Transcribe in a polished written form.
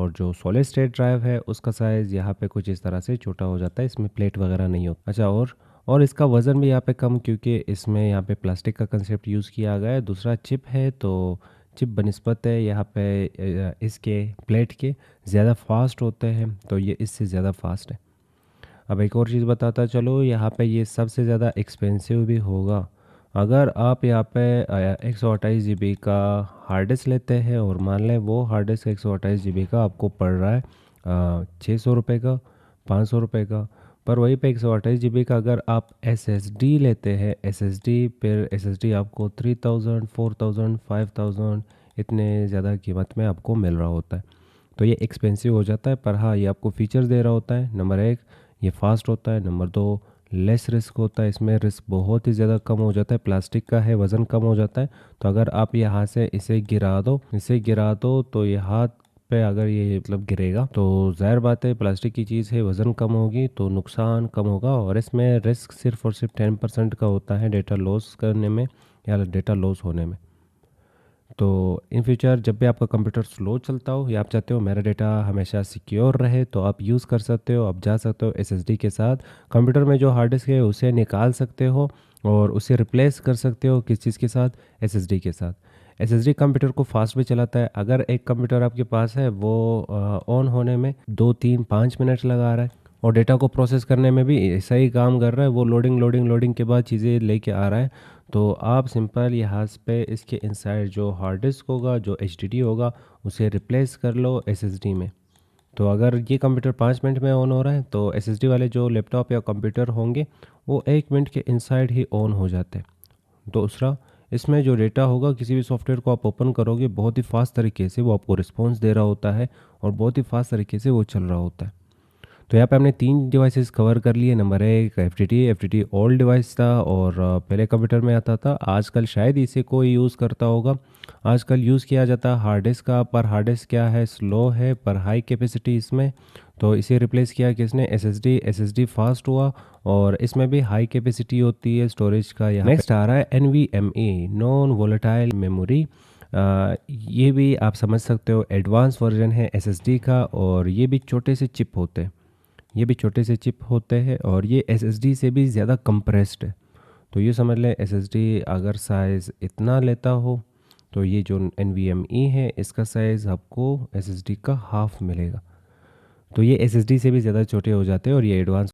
और जो solid state drive है उसका साइज़ यहाँ पे कुछ इस तरह से छोटा हो जाता है, इसमें प्लेट वगैरह नहीं होता। अच्छा, और इसका वज़न भी यहाँ पे कम, क्योंकि इसमें यहाँ पे प्लास्टिक का कंसेप्ट यूज़ किया गया है। दूसरा चिप है, तो चिप बनिस्बत है यहाँ पे इसके प्लेट के ज़्यादा फास्ट होते हैं, तो ये इससे ज़्यादा फास्ट है। अब एक और चीज़ बताता चलो, यहाँ पे ये सबसे ज़्यादा एक्सपेंसिव भी होगा। अगर आप यहाँ पे 128 GB का हार्ड डिस्क लेते हैं और मान लें वो हार्ड डिस्क 128 GB का आपको पड़ रहा है 600 रुपये का, 500 रुपये का। पर वहीं पे 128 GB का अगर आप SSD लेते हैं, SSD फिर SSD आपको 3000, 4000, 5000 इतने ज़्यादा कीमत में आपको मिल रहा होता है। तो ये एक्सपेंसिव हो जाता है, पर हाँ ये आपको फ़ीचर्स दे रहा होता है। नंबर 1 ये फास्ट होता है, नंबर 2 लेस रिस्क होता है, इसमें रिस्क बहुत ही ज़्यादा कम हो जाता है, प्लास्टिक का है वज़न कम हो जाता है। तो अगर आप यहाँ से इसे गिरा दो तो ये हाथ पे अगर ये मतलब गिरेगा तो ज़ाहिर बात है प्लास्टिक की चीज़ है, वज़न कम होगी तो नुकसान कम होगा। और इसमें रिस्क सिर्फ और सिर्फ 10% का होता है डेटा लॉस करने में या डेटा लॉस होने में। तो इन फ्यूचर जब भी आपका कंप्यूटर स्लो चलता हो या आप चाहते हो मेरा डेटा हमेशा सिक्योर रहे, तो आप यूज़ कर सकते हो। आप जा सकते हो SSD के साथ, कंप्यूटर में जो हार्ड डिस्क है उसे निकाल सकते हो और उसे रिप्लेस कर सकते हो किस चीज़ के साथ, SSD के साथ। SSD कंप्यूटर को फास्ट भी चलाता है। अगर एक कंप्यूटर आपके पास है वो ऑन होने में 2 3 5 मिनट लगा रहा है और डेटा को प्रोसेस करने में भी ऐसा ही काम कर रहा है, वो लोडिंग के बाद चीज़ें लेके आ रहा है। तो आप सिंपल यहाँ पे इसके इनसाइड जो हार्ड डिस्क होगा, जो HDD होगा, उसे रिप्लेस कर लो SSD में। तो अगर ये कंप्यूटर 5 मिनट में ऑन हो रहा है तो SSD वाले जो लैपटॉप या कंप्यूटर होंगे वो 1 मिनट के इनसाइड ही ऑन हो जाते हैं। दूसरा, इसमें जो डेटा होगा किसी भी सॉफ्टवेयर को आप ओपन करोगे बहुत ही फास्ट तरीके से वो आपको रिस्पॉन्स दे रहा होता है और बहुत ही फास्ट तरीके से वो चल रहा होता है। तो यहाँ पे हमने 3 डिवाइसेस कवर कर लिए। Number 1 F T T old device था और पहले कंप्यूटर में आता था, आजकल शायद इसे कोई यूज़ करता होगा। आजकल यूज़ किया जाता है हार्ड डिस्क का, पर हार्ड डिस्क क्या है, स्लो है पर हाई कैपेसिटी इसमें। तो इसे रिप्लेस किया किसने, एस एस डी फास्ट हुआ और इसमें भी हाई कैपेसिटी होती है स्टोरेज का। यहाँ नेक्स्ट आ रहा है NVMe, नॉन वोलेटाइल मेमोरी। ये भी आप समझ सकते हो एडवांस वर्जन है SSD का और ये भी छोटे से चिप होते हैं। और ये SSD से भी ज़्यादा कंप्रेस्ड है। तो ये समझ लें SSD अगर साइज़ इतना लेता हो तो ये जो NVMe है इसका साइज़ आपको SSD का हाफ मिलेगा। तो ये SSD से भी ज़्यादा छोटे हो जाते हैं और ये एडवांस